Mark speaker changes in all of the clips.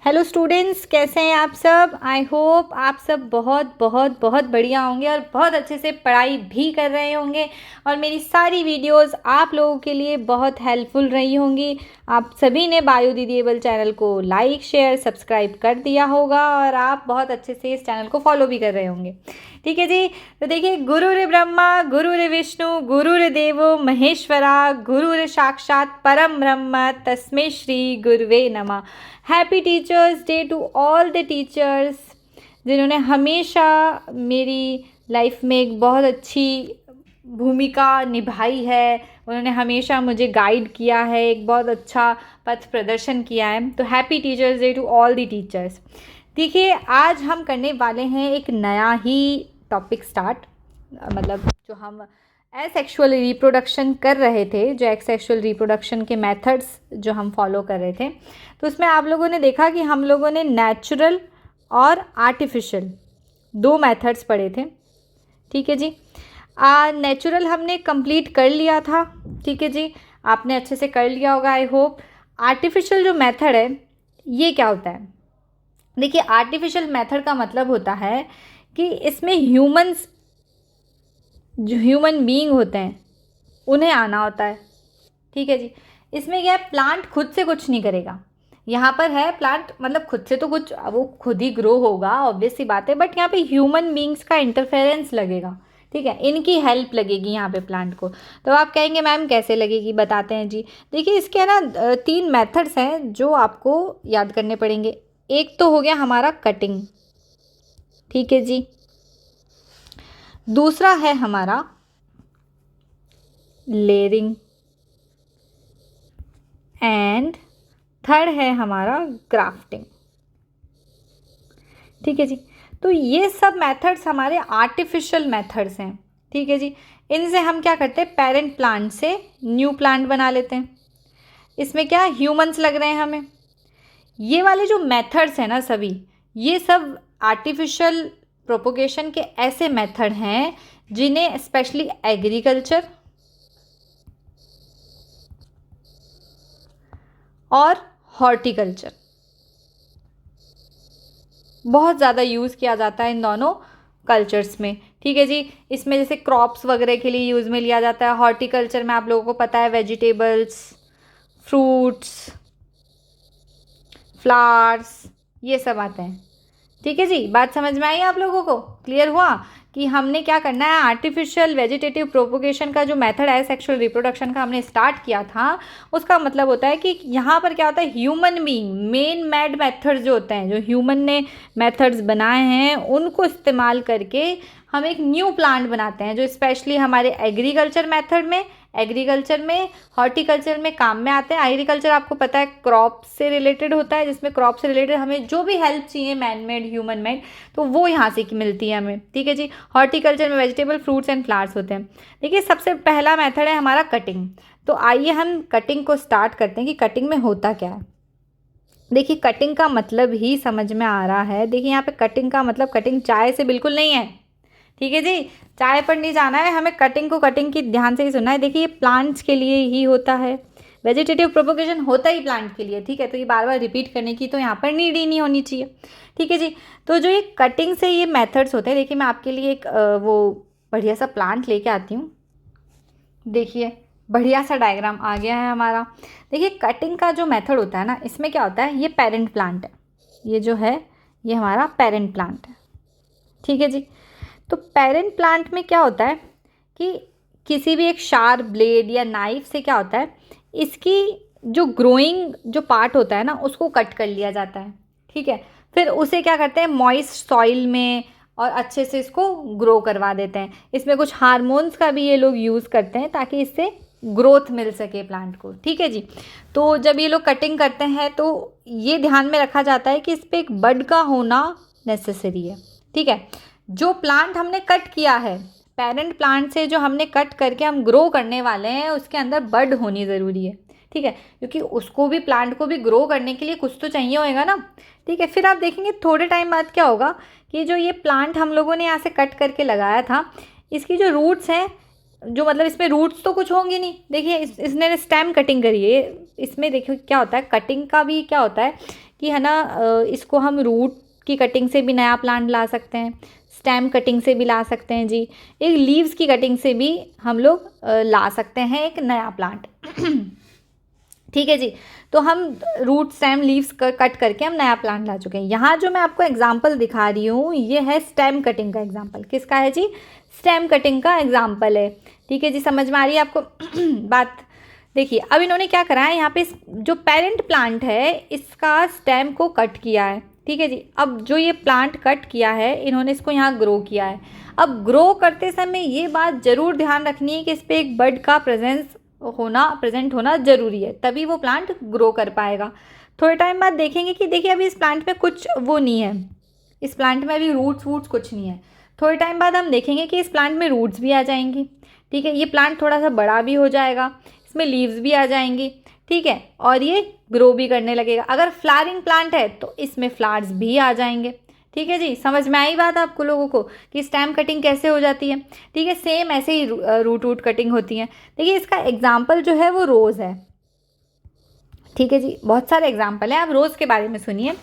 Speaker 1: Hello students, कैसे हैं आप सब। आई होप आप सब बहुत बहुत बहुत बढ़िया होंगे और बहुत अच्छे से पढ़ाई भी कर रहे होंगे और मेरी सारी वीडियोस आप लोगों के लिए बहुत हेल्पफुल रही होंगी। आप सभी ने बायो दीदीएबल चैनल को लाइक शेयर सब्सक्राइब कर दिया होगा और आप बहुत अच्छे से इस चैनल को फॉलो भी कर रहे होंगे। ठीक है जी। तो देखिए, गुरुर् ब्रह्मा गुरुर् विष्णु गुरुर् देवो महेश्वरा गुरुर् साक्षात परम ब्रह्म तस्मै श्री गुरुवे नमः। Happy teachers day to all the teachers जिन्होंने हमेशा मेरी लाइफ में एक बहुत अच्छी भूमिका निभाई है। उन्होंने हमेशा मुझे गाइड किया है, एक बहुत अच्छा पथ प्रदर्शन किया है। तो happy teachers day to all the teachers. देखिए, आज हम करने वाले हैं एक नया ही टॉपिक स्टार्ट, मतलब जो हम एसेक्सुअल रिप्रोडक्शन कर रहे थे, जो एसेक्सुअल रिप्रोडक्शन के मेथड्स जो हम फॉलो कर रहे थे, तो उसमें आप लोगों ने देखा कि हम लोगों ने नेचुरल और आर्टिफिशियल दो मेथड्स पढ़े थे। ठीक है जी। नेचुरल हमने कंप्लीट कर लिया था। ठीक है जी, आपने अच्छे से कर लिया होगा आई होप। आर्टिफिशियल जो मेथड है ये क्या होता है? देखिए, आर्टिफिशियल मेथड का मतलब होता है कि इसमें ह्यूमंस, जो ह्यूमन बीइंग होते हैं, उन्हें आना होता है। ठीक है जी। इसमें क्या है, प्लांट खुद से कुछ नहीं करेगा। यहाँ पर है प्लांट, मतलब खुद से तो कुछ वो खुद ही ग्रो होगा, ऑब्वियस सी बात है, बट यहाँ पे ह्यूमन बीइंग्स का इंटरफेरेंस लगेगा। ठीक है, इनकी हेल्प लगेगी यहाँ पे प्लांट को। तो आप कहेंगे मैम कैसे लगेगी, बताते हैं जी। देखिए, इसके ना 3 मेथड्स हैं जो आपको याद करने पड़ेंगे। एक तो हो गया हमारा कटिंग। ठीक है जी। दूसरा है हमारा लेयरिंग एंड थर्ड है हमारा ग्राफ्टिंग। ठीक है जी। तो ये सब मेथड्स हमारे आर्टिफिशियल मेथड्स हैं। ठीक है जी। इनसे हम क्या करते हैं, पेरेंट प्लांट से न्यू प्लांट बना लेते हैं। इसमें क्या ह्यूमंस लग रहे हैं हमें। ये वाले जो मेथड्स हैं ना सभी, ये सब आर्टिफिशियल प्रोपोगेशन के ऐसे मेथड हैं जिन्हें स्पेशली एग्रीकल्चर और हॉर्टिकल्चर बहुत ज़्यादा यूज़ किया जाता है इन दोनों कल्चर्स में। ठीक है जी। इसमें जैसे क्रॉप्स वगैरह के लिए यूज़ में लिया जाता है। हॉर्टिकल्चर में आप लोगों को पता है वेजिटेबल्स, फ्रूट्स, फ्लावर्स, ये सब आते हैं। ठीक है जी। बात समझ में आई आप लोगों को? क्लियर हुआ कि हमने क्या करना है। आर्टिफिशियल वेजिटेटिव प्रोपोगेशन का जो मेथड है सेक्सुअल रिप्रोडक्शन का हमने स्टार्ट किया था, उसका मतलब होता है कि यहाँ पर क्या होता है, human being main made methods जो होते हैं, जो ह्यूमन ने मेथड्स बनाए हैं, उनको इस्तेमाल करके हम एक न्यू प्लांट बनाते हैं जो स्पेशली हमारे एग्रीकल्चर में हॉर्टिकल्चर में काम में आते हैं। एग्रीकल्चर आपको पता है क्रॉप से रिलेटेड होता है, जिसमें क्रॉप से रिलेटेड हमें जो भी हेल्प चाहिए मैन मेड ह्यूमन मेड, तो वो यहाँ से मिलती है हमें। ठीक है जी। हॉर्टिकल्चर में वेजिटेबल, फ्रूट्स एंड फ्लावर्स होते हैं। देखिए, सबसे पहला मेथड है हमारा कटिंग। तो आइए हम कटिंग को स्टार्ट करते हैं कि कटिंग में होता क्या है। देखिए, कटिंग का मतलब ही समझ में आ रहा है। देखिए, यहाँ पे कटिंग का मतलब कटिंग चाय से बिल्कुल नहीं है। ठीक है जी। चाय पर नहीं जाना है हमें, कटिंग की ध्यान से ही सुनना है। देखिए, ये प्लांट्स के लिए ही होता है। वेजिटेटिव प्रोपोगेशन होता ही प्लांट के लिए। ठीक है, तो ये बार बार रिपीट करने की तो यहाँ पर नीड ही नहीं होनी चाहिए। ठीक है जी। तो जो ये कटिंग से ये मेथड्स होते हैं, देखिए मैं आपके लिए एक वो बढ़िया सा प्लांट लेके आती हूँ। देखिए, बढ़िया सा डायग्राम आ गया है हमारा। देखिए, कटिंग का जो मेथड होता है ना, इसमें क्या होता है, ये पेरेंट प्लांट है। ये जो है ये हमारा पेरेंट प्लांट है। ठीक है जी। तो पेरेंट प्लांट में क्या होता है कि किसी भी एक शार्प ब्लेड या नाइफ से क्या होता है, इसकी जो ग्रोइंग जो पार्ट होता है ना, उसको कट कर लिया जाता है। ठीक है, फिर उसे क्या करते हैं, मॉइस्ट सॉइल में और अच्छे से इसको ग्रो करवा देते हैं। इसमें कुछ हार्मोन्स का भी ये लोग यूज़ करते हैं ताकि इससे ग्रोथ मिल सके प्लांट को। ठीक है जी। तो जब ये लोग कटिंग करते हैं तो ये ध्यान में रखा जाता है कि इस पर एक बड का होना नेसेसरी है। ठीक है, जो प्लांट हमने कट किया है, पेरेंट प्लांट से जो हमने कट करके हम ग्रो करने वाले हैं, उसके अंदर बड होनी ज़रूरी है। ठीक है, क्योंकि उसको भी, प्लांट को भी ग्रो करने के लिए कुछ तो चाहिए होएगा ना। ठीक है, फिर आप देखेंगे थोड़े टाइम बाद क्या होगा कि जो ये प्लांट हम लोगों ने यहाँ से कट करके लगाया था, इसकी जो रूट्स हैं, जो मतलब इसमें रूट्स तो कुछ होंगे नहीं। देखिए, इसने स्टेम कटिंग करी है। इसमें देखिए क्या होता है, कटिंग का भी क्या होता है कि है ना इसको हम रूट की कटिंग से भी नया प्लांट ला सकते हैं, स्टेम कटिंग से भी ला सकते हैं जी, एक लीव्स की कटिंग से भी हम लोग ला सकते हैं एक नया प्लांट। ठीक है जी। तो हम रूट स्टेम लीव्स कट करके हम नया प्लांट ला चुके हैं। यहाँ जो मैं आपको एग्जांपल दिखा रही हूँ ये है स्टेम कटिंग का एग्जांपल। किसका है जी? स्टेम कटिंग का एग्जांपल है। ठीक है जी, समझ में आ रही है आपको बात? देखिए अब इन्होंने क्या करा है, यहाँ पे जो पेरेंट प्लांट है इसका स्टेम को कट किया है। ठीक है जी। अब जो ये प्लांट कट किया है इन्होंने इसको यहाँ ग्रो किया है। अब ग्रो करते समय ये बात ज़रूर ध्यान रखनी है कि इस पर एक बड का प्रेजेंट होना ज़रूरी है, तभी वो प्लांट ग्रो कर पाएगा। थोड़े टाइम बाद देखेंगे कि देखिए अभी इस प्लांट में कुछ वो नहीं है, इस प्लांट में अभी रूट्स वूट्स कुछ नहीं है। थोड़े टाइम बाद हम देखेंगे कि इस प्लांट में रूट्स भी आ जाएंगी। ठीक है, ये प्लांट थोड़ा सा बड़ा भी हो जाएगा, इसमें लीव्स भी आ जाएंगी। ठीक है, और ये ग्रो भी करने लगेगा। अगर फ्लावरिंग प्लांट है तो इसमें फ्लावर्स भी आ जाएंगे। ठीक है जी, समझ में आई बात आपको लोगों को कि स्टेम कटिंग कैसे हो जाती है? ठीक है, सेम ऐसे ही रूट कटिंग होती है। देखिए इसका एग्जाम्पल जो है वो रोज़ है। ठीक है जी, बहुत सारे एग्जाम्पल हैं, आप रोज़ के बारे में सुनिए।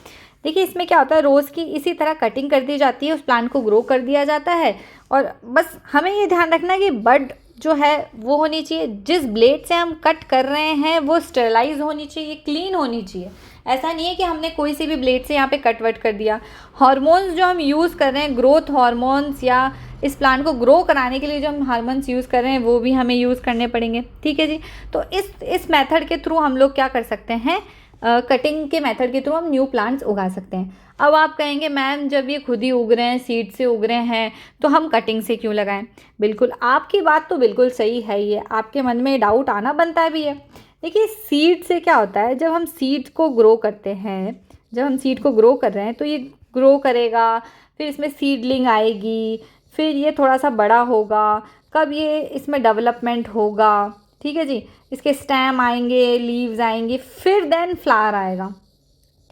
Speaker 1: देखिए इसमें क्या होता है, रोज़ की इसी तरह कटिंग कर दी जाती है, उस प्लांट को ग्रो कर दिया जाता है। और बस हमें ये ध्यान रखना है कि बड जो है वो होनी चाहिए, जिस ब्लेड से हम कट कर रहे हैं वो स्टेरलाइज होनी चाहिए, क्लीन होनी चाहिए। ऐसा नहीं है कि हमने कोई सी भी ब्लेड से यहाँ पे कट वट कर दिया। हार्मोन्स जो हम यूज़ कर रहे हैं, ग्रोथ हार्मोन्स, या इस प्लांट को ग्रो कराने के लिए जो हम हार्मोन्स यूज़ कर रहे हैं वो भी हमें यूज़ करने पड़ेंगे। ठीक है जी। तो इस मेथड के थ्रू हम लोग क्या कर सकते हैं, कटिंग के मेथड के थ्रू हम न्यू प्लांट्स उगा सकते हैं। अब आप कहेंगे मैम जब ये खुद ही उग रहे हैं, सीड से उग रहे हैं, तो हम कटिंग से क्यों लगाएं? बिल्कुल, आपकी बात तो बिल्कुल सही है, ये आपके मन में डाउट आना बनता भी है। देखिए सीड से क्या होता है, जब हम सीड को ग्रो करते हैं, जब हम सीड को ग्रो कर रहे हैं तो ये ग्रो करेगा, फिर इसमें सीडलिंग आएगी, फिर ये थोड़ा सा बड़ा होगा, कब ये इसमें डेवलपमेंट होगा। ठीक है जी, इसके स्टेम आएंगे, लीव्स आएंगे, फिर देन फ्लावर आएगा।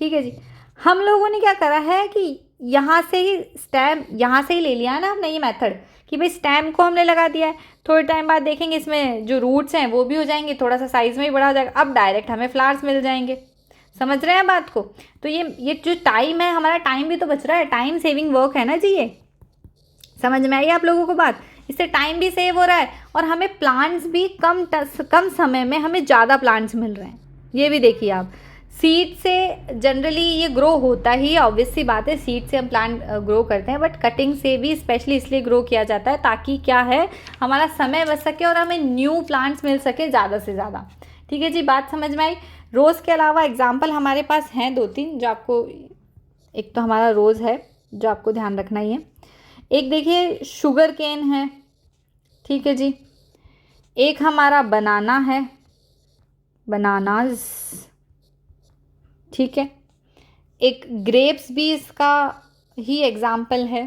Speaker 1: ठीक है जी। हम लोगों ने क्या करा है कि यहाँ से ही स्टेम यहाँ से ही ले लिया है ना हमने ये मेथड, कि भाई स्टेम को हमने लगा दिया है। थोड़े टाइम बाद देखेंगे इसमें जो रूट्स हैं वो भी हो जाएंगे, थोड़ा सा साइज़ में भी बड़ा हो जाएगा, अब डायरेक्ट हमें फ्लावर्स मिल जाएंगे। समझ रहे हैं बात को? तो ये जो टाइम है, हमारा टाइम भी तो बच रहा है, टाइम सेविंग वर्क है ना जी ये। समझ में आई आप लोगों को बात? इससे टाइम भी सेव हो रहा है और हमें प्लांट्स भी कम समय में हमें ज़्यादा प्लांट्स मिल रहे हैं। ये भी देखिए आप, सीड से जनरली ये ग्रो होता ही, ऑब्वियस सी बात है, सीड से हम प्लांट ग्रो करते हैं, बट कटिंग से भी स्पेशली इसलिए ग्रो किया जाता है ताकि क्या है, हमारा समय बच सके और हमें न्यू प्लांट्स मिल सके ज़्यादा से ज़्यादा। ठीक है जी, बात समझ में आई? रोज़ के अलावा एग्जाम्पल हमारे पास हैं 2-3 जो आपको, एक तो हमारा रोज़ है जो आपको ध्यान रखना ही है, एक देखिए शुगर केन है। ठीक है जी, एक हमारा बनाना है, बनानाज। ठीक है, एक ग्रेप्स भी इसका ही एग्जाम्पल है,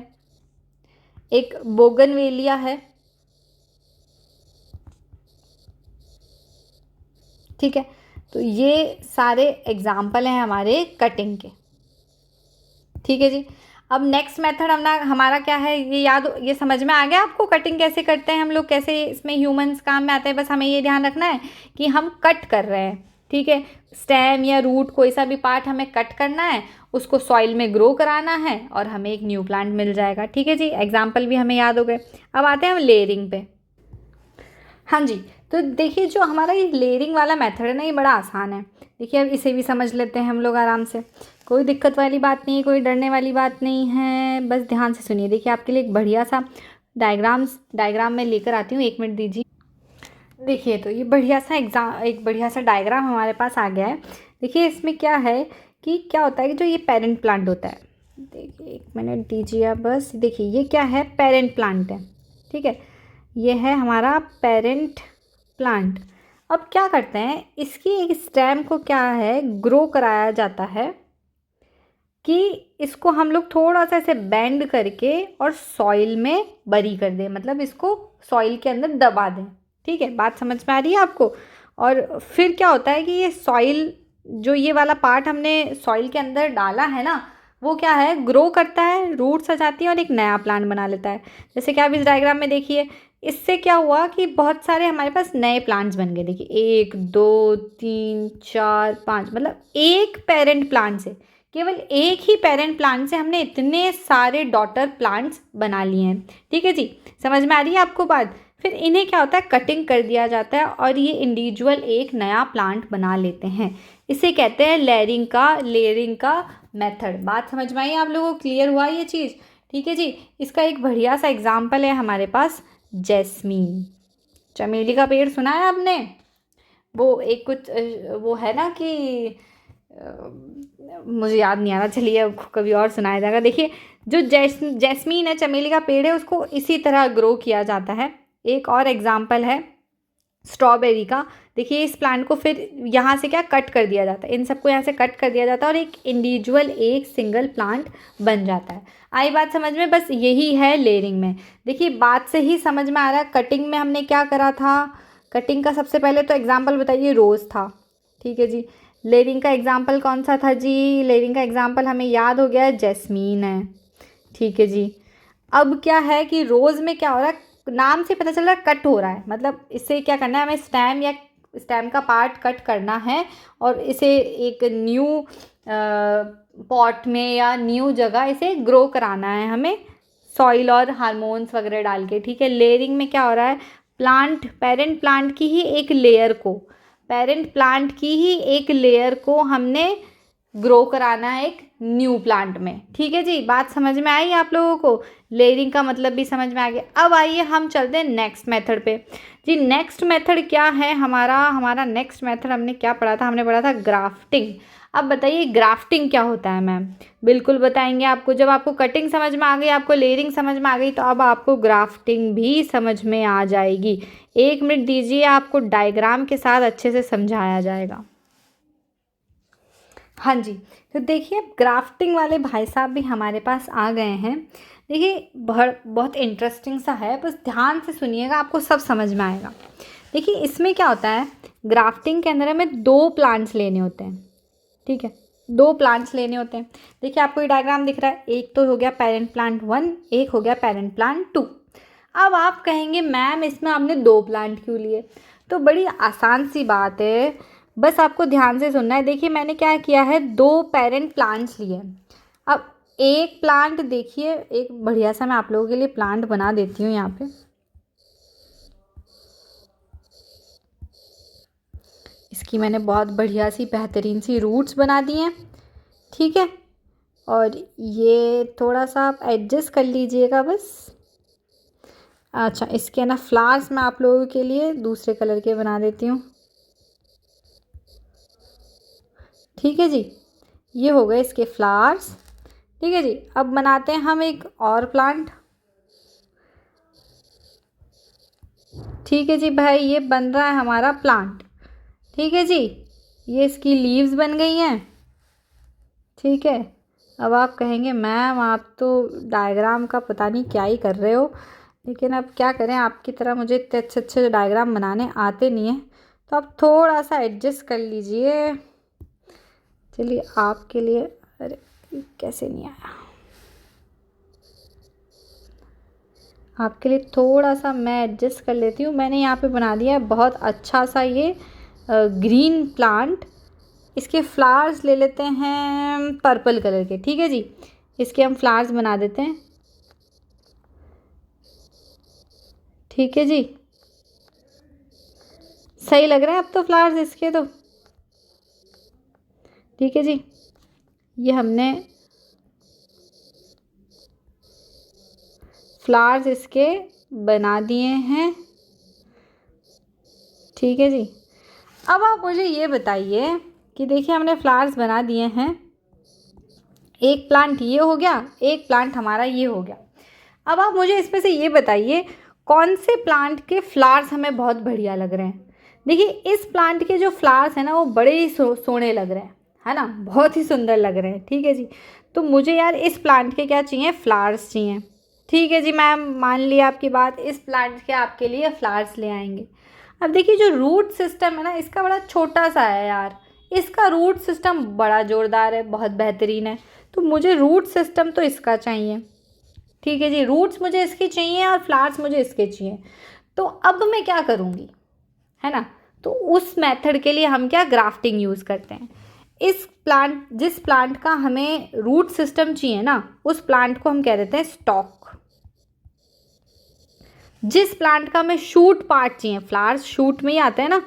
Speaker 1: एक बोगनवेलिया है। ठीक है, तो ये सारे एग्जाम्पल हैं हमारे कटिंग के। ठीक है जी। अब नेक्स्ट मेथड हमारा क्या है, ये समझ में आ गया आपको, कटिंग कैसे करते हैं हम लोग, कैसे इसमें ह्यूमंस काम में आते हैं। बस हमें ये ध्यान रखना है कि हम कट कर रहे हैं। ठीक है, स्टेम या रूट कोई सा भी पार्ट हमें कट करना है, उसको सॉइल में ग्रो कराना है और हमें एक न्यू प्लांट मिल जाएगा। ठीक है जी, एग्जाम्पल भी हमें याद हो गए। अब आते हैं हम लेयरिंग पे। हाँ जी, तो देखिए जो हमारा ये लेयरिंग वाला मेथड है ना, ये बड़ा आसान है। देखिए अब इसे भी समझ लेते हैं हम लोग आराम से, कोई दिक्कत वाली बात नहीं है, कोई डरने वाली बात नहीं है, बस ध्यान से सुनिए। देखिए आपके लिए एक बढ़िया सा डायग्राम मैं लेकर आती हूँ, 1 मिनट दीजिए। देखिए तो ये एक बढ़िया सा डायग्राम हमारे पास आ गया है। देखिए इसमें क्या है कि क्या होता है कि जो ये पेरेंट प्लांट होता है, देखिए 1 मिनट दीजिए आप बस। देखिए ये क्या है, पेरेंट प्लांट है। ठीक है, ये है हमारा पेरेंट प्लांट। अब क्या करते हैं, इसकी एक स्टेम को क्या है, ग्रो कराया जाता है कि इसको हम लोग थोड़ा सा ऐसे बेंड करके और सॉइल में बरी कर दें, मतलब इसको सॉइल के अंदर दबा दें। ठीक है, बात समझ में आ रही है आपको? और फिर क्या होता है कि ये सॉइल, जो ये वाला पार्ट हमने सॉइल के अंदर डाला है ना, वो क्या है, ग्रो करता है, रूट्स आ जाती है और एक नया प्लांट बना लेता है। जैसे कि आप इस डायग्राम में देखिए, इससे क्या हुआ कि बहुत सारे हमारे पास नए प्लांट्स बन गए। देखिए 1 2 3 4 5, मतलब एक पेरेंट प्लांट से, केवल एक ही पेरेंट प्लांट से हमने इतने सारे डॉटर प्लांट्स बना लिए हैं। ठीक है जी, समझ में आ रही है आपको बात। फिर इन्हें क्या होता है, कटिंग कर दिया जाता है और ये इंडिविजुअल एक नया प्लांट बना लेते हैं। इसे कहते हैं लेयरिंग का मेथड। बात समझ में आई आप लोगों को, क्लियर हुआ ये चीज़? ठीक है जी। इसका एक बढ़िया सा एग्जाम्पल है हमारे पास, जैस्मीन। चमेली का पेड़ सुना है आपने? वो एक कुछ वो है ना कि मुझे याद नहीं आ रहा, चलिए अब कभी और सुनाया जाएगा। देखिए जो जैस्मीन है, चमेली का पेड़ है, उसको इसी तरह ग्रो किया जाता है। एक और एग्जाम्पल है स्ट्रॉबेरी का। देखिए इस प्लांट को फिर यहाँ से क्या कट कर दिया जाता है, इन सबको यहाँ से कट कर दिया जाता है और एक इंडिविजुअल एक सिंगल प्लांट बन जाता है। आई बात समझ में? बस यही है लेयरिंग में। देखिए बात से ही समझ में आ रहा है। कटिंग में हमने क्या करा था, कटिंग का सबसे पहले तो एग्जाम्पल बताइए, रोज़ था। ठीक है जी। लेयरिंग का एग्जाम्पल कौन सा था जी? लेयरिंग का एग्जाम्पल हमें याद हो गया है, जैस्मीन है। ठीक है जी। अब क्या है कि रोज़ में क्या हो रहा है, नाम से पता चल रहा है कट हो रहा है, मतलब इससे क्या करना है, हमें स्टेम का पार्ट कट करना है और इसे एक न्यू पॉट में या न्यू जगह इसे ग्रो कराना है हमें, सॉइल और हार्मोन्स वगैरह डाल के। ठीक है। लेयरिंग में क्या हो रहा है, पेरेंट प्लांट की ही एक लेयर को हमने ग्रो कराना है एक न्यू प्लांट में। ठीक है जी, बात समझ में आई आप लोगों को? लेयरिंग का मतलब भी समझ में आ गया। अब आइए हम चलते हैं नेक्स्ट मेथड पे। जी नेक्स्ट मेथड क्या है हमारा नेक्स्ट मेथड हमने क्या पढ़ा था? हमने पढ़ा था ग्राफ्टिंग। अब बताइए ग्राफ्टिंग क्या होता है मैम? बिल्कुल बताएंगे आपको। जब आपको कटिंग समझ में आ गई, आपको लेयरिंग समझ में आ गई, तो अब आपको ग्राफ्टिंग भी समझ में आ जाएगी। 1 मिनट दीजिए, आपको डायग्राम के साथ अच्छे से समझाया जाएगा। हाँ जी, तो देखिए ग्राफ्टिंग वाले भाई साहब भी हमारे पास आ गए हैं। देखिए बहुत इंटरेस्टिंग सा है, बस ध्यान से सुनिएगा, आपको सब समझ में आएगा। देखिए इसमें क्या होता है, ग्राफ्टिंग के अंदर हमें 2 प्लांट्स लेने होते हैं। ठीक है, 2 प्लांट्स लेने होते हैं। देखिए आपको ये डायग्राम दिख रहा है, एक तो हो गया पेरेंट प्लांट 1, एक हो गया पेरेंट प्लांट 2। अब आप कहेंगे मैम इसमें आपने 2 प्लांट क्यों लिए? तो बड़ी आसान सी बात है, बस आपको ध्यान से सुनना है। देखिए मैंने क्या किया है, 2 पेरेंट प्लांट्स लिए। अब एक प्लांट देखिए, एक बढ़िया सा मैं आप लोगों के लिए प्लांट बना देती हूँ यहाँ पे। इसकी मैंने बहुत बढ़िया सी बेहतरीन सी रूट्स बना दी हैं। ठीक है, और ये थोड़ा सा आप एडजस्ट कर लीजिएगा बस। अच्छा, इसके ना फ्लावर्स मैं आप लोगों के लिए दूसरे कलर के बना देती हूँ। ठीक है जी, ये हो गए इसके फ्लावर्स। ठीक है जी, अब बनाते हैं हम एक और प्लांट। ठीक है जी भाई, ये बन रहा है हमारा प्लांट। ठीक है जी, ये इसकी लीव्स बन गई हैं। ठीक है, अब आप कहेंगे मैम आप तो डायग्राम का पता नहीं क्या ही कर रहे हो, लेकिन अब क्या करें, आपकी तरह मुझे इतने अच्छे अच्छे डायग्राम बनाने आते नहीं हैं, तो आप थोड़ा सा एडजस्ट कर लीजिए। चलिए आपके लिए, अरे कैसे नहीं आया, आपके लिए थोड़ा सा मैं एडजस्ट कर लेती हूँ। मैंने यहाँ पे बना दिया है बहुत अच्छा सा ये ग्रीन प्लांट। इसके फ्लावर्स ले लेते हैं पर्पल कलर के। ठीक है जी, इसके हम फ्लावर्स बना देते हैं। ठीक है जी, सही लग रहा है अब तो फ्लावर्स इसके तो। ठीक है जी, ये हमने फ्लावर्स इसके बना दिए हैं। ठीक है जी, अब आप मुझे ये बताइए कि देखिए हमने फ्लावर्स बना दिए हैं, एक प्लांट ये हो गया, एक प्लांट हमारा ये हो गया। अब आप मुझे इसमें से ये बताइए कौन से प्लांट के फ्लावर्स हमें बहुत बढ़िया लग रहे हैं। देखिए इस प्लांट के जो फ्लावर्स हैं ना, वो बड़े ही सोने लग रहे हैं, है ना, बहुत ही सुंदर लग रहे हैं। ठीक है जी, तो मुझे यार इस प्लांट के क्या चाहिए, फ्लावर्स चाहिए। ठीक है जी मैम, मान लिया आपकी बात, इस प्लांट के आपके लिए फ्लावर्स ले आएंगे। अब देखिए जो रूट सिस्टम है ना, इसका बड़ा छोटा सा है यार, इसका रूट सिस्टम बड़ा ज़ोरदार है, बहुत बेहतरीन है, तो मुझे रूट सिस्टम तो इसका चाहिए। ठीक है जी, रूट्स मुझे इसके चाहिए और फ्लावर्स मुझे इसके चाहिए। तो अब मैं क्या करूँगी, है ना। तो उस मेथड के लिए हम क्या ग्राफ्टिंग यूज़ करते हैं। जिस प्लांट का हमें रूट सिस्टम चाहिए ना, उस प्लांट को हम कह देते हैं स्टॉक। जिस प्लांट का हमें शूट पार्ट चाहिए, फ्लावर्स शूट में ही आते हैं ना,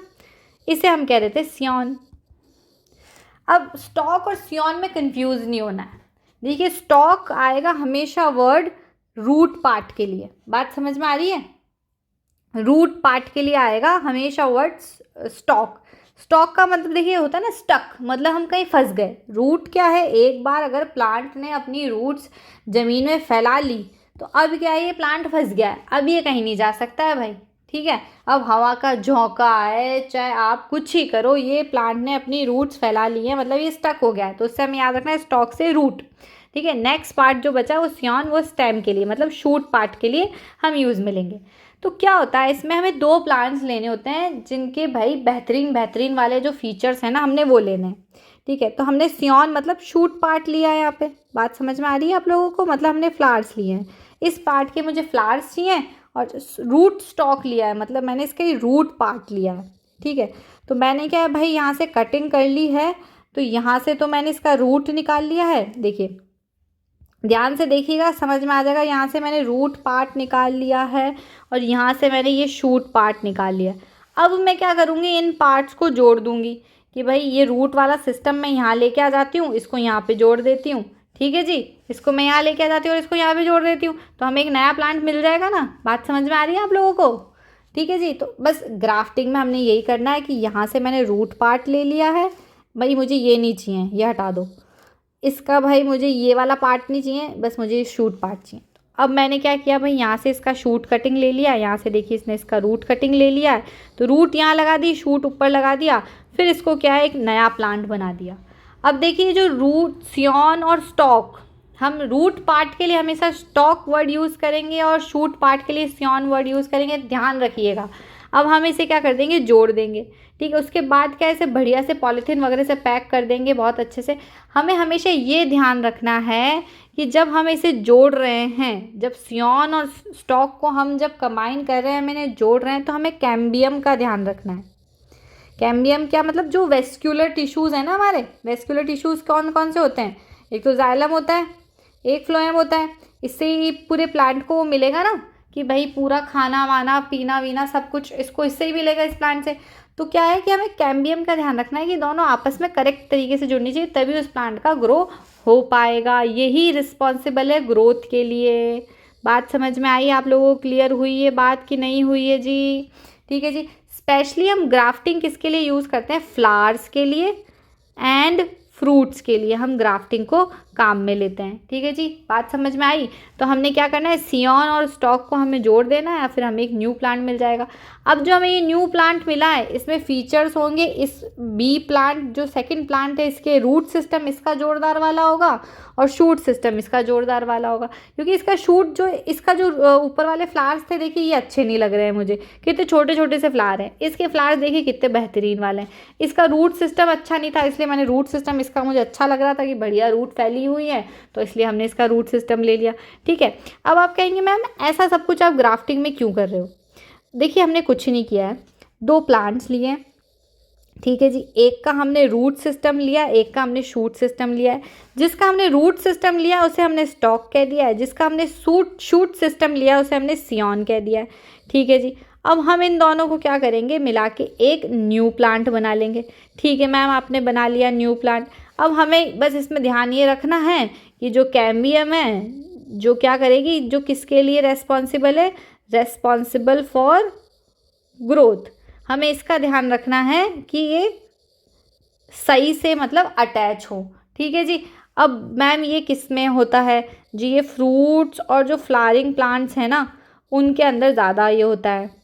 Speaker 1: इसे हम कह देते हैं सियॉन। अब स्टॉक और सियॉन में कंफ्यूज नहीं होना है। देखिए स्टॉक आएगा हमेशा वर्ड रूट पार्ट के लिए, बात समझ में आ रही है। रूट पार्ट के लिए आएगा हमेशा वर्ड स्टॉक। स्टॉक का मतलब देखिए होता है ना स्टक, मतलब हम कहीं फंस गए। रूट क्या है, एक बार अगर प्लांट ने अपनी रूट्स ज़मीन में फैला ली तो अब क्या है, ये प्लांट फंस गया है, अब ये कहीं नहीं जा सकता है भाई, ठीक है। अब हवा का झोंका है, चाहे आप कुछ ही करो, ये प्लांट ने अपनी रूट्स फैला ली है, मतलब ये स्टक हो गया है। तो उससे हमें याद रखना है स्टॉक से रूट, ठीक है। नेक्स्ट पार्ट जो बचा वो सियॉन, वो स्टेम के लिए मतलब शूट पार्ट के लिए हम यूज़ में लेंगे। तो क्या होता है इसमें, हमें 2 प्लांट्स लेने होते हैं जिनके भाई बेहतरीन वाले जो फीचर्स हैं ना, हमने वो लेने हैं, ठीक है। तो हमने सियॉन मतलब शूट पार्ट लिया है यहाँ पे, बात समझ में आ रही है आप लोगों को, मतलब हमने फ्लावर्स लिए हैं, इस पार्ट के मुझे फ्लावर्स चाहिए। और रूट स्टॉक लिया है, मतलब मैंने इसका रूट पार्ट लिया है, ठीक है। तो मैंने क्या है भाई, यहाँ से कटिंग कर ली है, तो यहाँ से तो मैंने इसका रूट निकाल लिया है। देखिए ध्यान से देखिएगा, समझ में आ जाएगा। यहाँ से मैंने रूट पार्ट निकाल लिया है और यहाँ से मैंने ये शूट पार्ट निकाल लिया। अब मैं क्या करूँगी, इन पार्ट्स को जोड़ दूँगी कि भाई ये रूट वाला सिस्टम मैं यहाँ लेके आ जाती हूँ, इसको यहाँ पे जोड़ देती हूँ, ठीक है जी। इसको मैं यहाँ लेके आ जाती हूँ और इसको यहाँ पे जोड़ देती हूँ, तो हमें एक नया प्लांट मिल जाएगा ना। बात समझ में आ रही है आप लोगों को, ठीक है जी। तो बस ग्राफ्टिंग में हमने यही करना है कि यहाँ से मैंने रूट पार्ट ले लिया है, भाई मुझे ये नहीं चाहिए, ये हटा दो। इसका भाई मुझे ये वाला पार्ट नहीं चाहिए, बस मुझे शूट पार्ट चाहिए। तो अब मैंने क्या किया भाई, यहाँ से इसका शूट कटिंग ले लिया, यहाँ से देखिए इसने इसका रूट कटिंग ले लिया है, तो रूट यहाँ लगा दी, शूट ऊपर लगा दिया, फिर इसको क्या है एक नया प्लांट बना दिया। अब देखिए जो रूट सियॉन और स्टॉक, हम रूट पार्ट के लिए हमेशा स्टॉक वर्ड यूज़ करेंगे और शूट पार्ट के लिए सियॉन वर्ड यूज़ करेंगे, ध्यान रखिएगा। अब हम इसे क्या कर देंगे, जोड़ देंगे, ठीक है। उसके बाद क्या, इसे बढ़िया से पॉलीथीन वगैरह से पैक कर देंगे बहुत अच्छे से। हमें हमेशा ये ध्यान रखना है कि जब हम इसे जोड़ रहे हैं, जब सियॉन और स्टॉक को हम जब कंबाइन कर रहे हैं, मैंने जोड़ रहे हैं, तो हमें कैम्बियम का ध्यान रखना है। कैम्बियम क्या मतलब, जो वेस्क्यूलर टिश्यूज़ हैं ना, हमारे वेस्क्यूलर टिश्यूज़ कौन कौन से होते हैं, एक तो जाइलम होता है, एक फ्लोएम होता है। इससे ही पूरे प्लांट को मिलेगा ना कि भाई पूरा खाना वाना पीना वीना सब कुछ इसको इससे ही मिलेगा, इस प्लांट से। तो क्या है कि हमें कैम्बियम का ध्यान रखना है कि दोनों आपस में करेक्ट तरीके से जुड़नी चाहिए, तभी उस प्लांट का ग्रो हो पाएगा। यही रिस्पॉन्सिबल है ग्रोथ के लिए। बात समझ में आई आप लोगों को, क्लियर हुई ये बात कि नहीं हुई है जी, ठीक है जी। स्पेशली हम ग्राफ्टिंग किसके लिए यूज़ करते हैं, फ्लावर्स के लिए एंड फ्रूट्स के लिए हम ग्राफ्टिंग को काम में लेते हैं, ठीक है जी। बात समझ में आई। तो हमने क्या करना है, सियॉन और स्टॉक को हमें जोड़ देना है, फिर हमें एक न्यू प्लांट मिल जाएगा। अब जो हमें ये न्यू प्लांट मिला है, इसमें फीचर्स होंगे, इस बी प्लांट जो सेकंड प्लांट है, इसके रूट सिस्टम इसका जोरदार वाला होगा और शूट सिस्टम इसका जोरदार वाला होगा। क्योंकि इसका शूट जो इसका जो ऊपर वाले फ्लावर्स थे, देखिए ये अच्छे नहीं लग रहे हैं मुझे, कितने छोटे छोटे से फ्लावर हैं। इसके फ्लावर्स देखिए कितने बेहतरीन वाले हैं। इसका रूट सिस्टम अच्छा नहीं था, इसलिए मैंने रूट सिस्टम इसका मुझे अच्छा लग रहा था कि बढ़िया रूट फैली हुई है, तो इसलिए हमने इसका रूट सिस्टम ले लिया, ठीक है। अब आप कहेंगे मैम ऐसा सब कुछ आप ग्राफ्टिंग में क्यों कर रहे हो। देखिए हमने कुछ नहीं किया है, 2 प्लांट्स लिए हैं, ठीक है जी। एक का हमने रूट सिस्टम लिया, एक का हमने शूट सिस्टम लिया है। जिसका हमने रूट सिस्टम लिया उसे हमने स्टॉक कह दिया है, जिसका हमने शूट सिस्टम लिया उसे हमने सियॉन कह दिया है, ठीक है जी। अब हम इन दोनों को क्या करेंगे, मिला के एक न्यू प्लांट बना लेंगे, ठीक है मैम आपने बना लिया न्यू प्लांट। अब हमें बस इसमें ध्यान ये रखना है कि जो कैम्बियम है, जो क्या करेगी, जो किसके लिए रेस्पॉन्सिबल है, रेस्पॉन्सिबल फॉर ग्रोथ, हमें इसका ध्यान रखना है कि ये सही से मतलब अटैच हो, ठीक है जी। अब मैम ये किस में होता है जी, ये फ्रूट्स और जो फ्लावरिंग प्लांट्स हैं ना, उनके अंदर ज़्यादा ये होता है,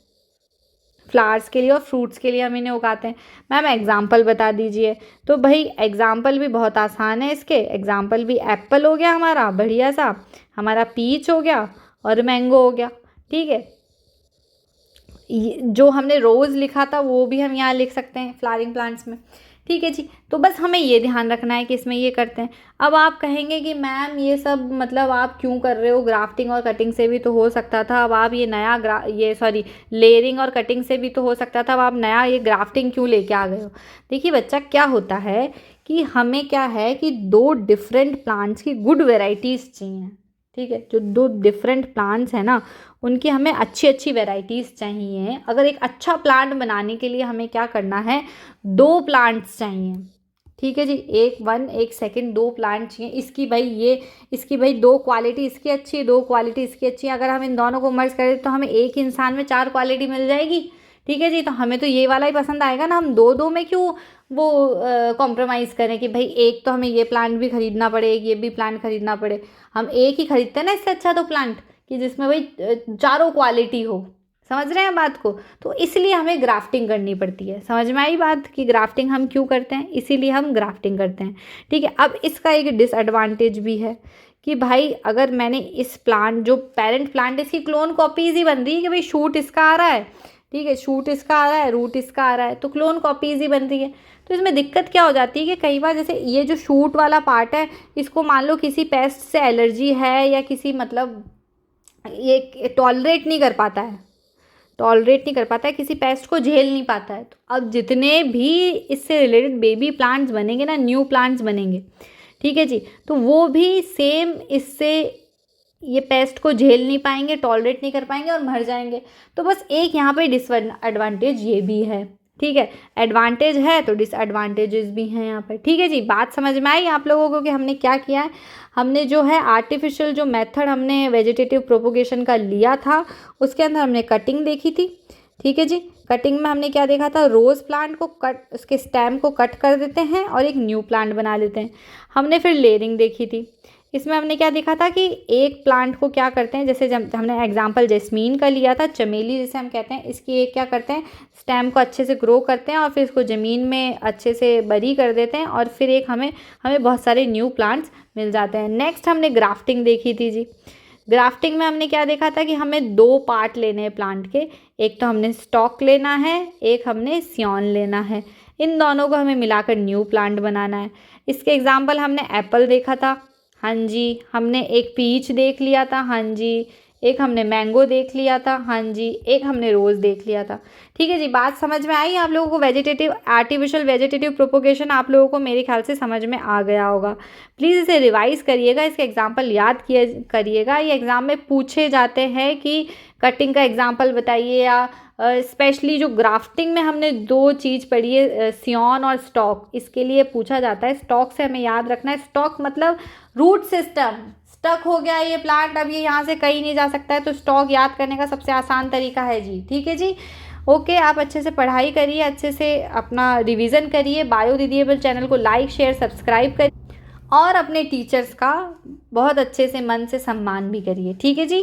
Speaker 1: फ्लावर्स के लिए और फ्रूट्स के लिए हम इन्हें उगाते हैं। मैम एग्जाम्पल बता दीजिए। तो भाई एग्जाम्पल भी बहुत आसान है इसके। एग्जाम्पल भी एप्पल हो गया हमारा बढ़िया सा, हमारा पीच हो गया और मैंगो हो गया, ठीक है। जो हमने रोज़ लिखा था वो भी हम यहाँ लिख सकते हैं फ्लावरिंग प्लांट्स में, ठीक है जी। तो बस हमें ये ध्यान रखना है कि इसमें ये करते हैं। अब आप कहेंगे कि मैम ये सब मतलब आप क्यों कर रहे हो, ग्राफ्टिंग और कटिंग से भी तो हो सकता था, अब आप ये नया लेयरिंग और कटिंग से भी तो हो सकता था, अब आप नया ये ग्राफ्टिंग क्यों लेके आ गए हो। देखिए बच्चा, क्या होता है कि हमें क्या है कि 2 डिफरेंट प्लांट्स की गुड वेराइटीज़ चाहिए, ठीक है। जो 2 डिफरेंट प्लांट्स हैं ना, उनकी हमें अच्छी अच्छी वेराइटीज़ चाहिए। अगर एक अच्छा प्लांट बनाने के लिए हमें क्या करना है, 2 प्लांट्स चाहिए, ठीक है जी। एक सेकंड, 2 प्लांट चाहिए। इसकी भाई 2 क्वालिटी इसकी अच्छी है, 2 क्वालिटी इसकी अच्छी है। अगर हम इन दोनों को मर्ज करें तो हमें एक इंसान में 4 क्वालिटी मिल जाएगी, ठीक है जी। तो हमें तो ये वाला ही पसंद आएगा ना, हम 2 में क्यों वो कॉम्प्रोमाइज़ करें कि भाई एक तो हमें ये प्लांट भी खरीदना पड़े, एक ये भी प्लांट खरीदना पड़े। हम एक ही खरीदते हैं ना, इससे अच्छा तो प्लांट कि जिसमें भाई चारों क्वालिटी हो। समझ रहे हैं बात को। तो इसलिए हमें ग्राफ्टिंग करनी पड़ती है। समझ में आई बात कि ग्राफ्टिंग हम क्यों करते हैं, इसीलिए हम ग्राफ्टिंग करते हैं, ठीक है। अब इसका एक डिसएडवांटेज भी है कि भाई अगर मैंने इस प्लांट, जो पेरेंट प्लांट, इसकी क्लोन कॉपीज़ ही बन रही है कि भाई शूट इसका आ रहा है, ठीक है, शूट इसका आ रहा है, रूट इसका आ रहा है, तो क्लोन कॉपीज़ ही बन रही है। तो इसमें दिक्कत क्या हो जाती है कि कई बार जैसे ये जो शूट वाला पार्ट है, इसको मान लो किसी पेस्ट से एलर्जी है या किसी मतलब ये टॉलरेट नहीं कर पाता है, किसी पेस्ट को झेल नहीं पाता है। तो अब जितने भी इससे रिलेटेड बेबी प्लांट्स बनेंगे ना, न्यू प्लांट्स बनेंगे, ठीक है जी, तो वो भी सेम इससे ये पेस्ट को झेल नहीं पाएंगे, टॉलरेट नहीं कर पाएंगे और मर जाएंगे। तो बस एक यहाँ पे डिसएडवांटेज ये भी है, ठीक है। एडवांटेज है तो डिसएडवांटेजेस भी हैं यहाँ पर, ठीक है जी। बात समझ में आई आप लोगों को कि हमने क्या किया है। हमने जो है आर्टिफिशियल जो मेथड हमने वेजिटेटिव प्रोपोगेशन का लिया था, उसके अंदर हमने कटिंग देखी थी, ठीक है जी। कटिंग में हमने क्या देखा था, रोज़ प्लांट को उसके स्टेम को कट कर देते हैं और एक न्यू प्लांट बना लेते हैं। हमने फिर लेयरिंग देखी थी। इसमें हमने क्या देखा था कि एक प्लांट को क्या करते हैं, जैसे जब हमने एग्जांपल जैस्मीन का लिया था, चमेली जिसे हम कहते हैं, इसकी एक क्या करते हैं, स्टेम को अच्छे से ग्रो करते हैं और फिर इसको ज़मीन में अच्छे से बरी कर देते हैं और फिर एक हमें बहुत सारे न्यू प्लांट्स मिल जाते हैं। नेक्स्ट हमने ग्राफ्टिंग देखी थी जी। ग्राफ्टिंग में हमने क्या देखा था कि हमें 2 पार्ट लेने हैं प्लांट के, एक तो हमने स्टॉक लेना है, एक हमने सियॉन लेना है। इन दोनों को हमें मिलाकर न्यू प्लांट बनाना है। इसके एग्जाम्पल हमने एप्पल देखा था, हाँ जी, हमने एक पीच देख लिया था, हाँ जी, एक हमने मैंगो देख लिया था, हाँ जी, एक हमने रोज़ देख लिया था, ठीक है जी। बात समझ में आई आप लोगों को। आर्टिफिशियल वेजिटेटिव प्रोपोगेशन आप लोगों को मेरे ख्याल से समझ में आ गया होगा। प्लीज़ इसे रिवाइज़ करिएगा, इसके एग्जाम्पल याद करिएगा। ये एग्ज़ाम में पूछे जाते हैं कि कटिंग का एग्जाम्पल बताइए, या स्पेशली जो ग्राफ्टिंग में हमने 2 चीज़ पढ़ी है, सियॉन और स्टॉक, इसके लिए पूछा जाता है। स्टॉक से हमें याद रखना है, स्टॉक मतलब रूट सिस्टम। स्टक हो गया ये प्लांट, अब ये यहाँ से कहीं नहीं जा सकता है, तो स्टॉक याद करने का सबसे आसान तरीका है जी, ठीक है जी। ओके, आप अच्छे से पढ़ाई करिए, अच्छे से अपना रिवीजन करिए। बायो दीदीएबल चैनल को लाइक शेयर सब्सक्राइब करिए और अपने टीचर्स का बहुत अच्छे से मन से सम्मान भी करिए, ठीक है जी।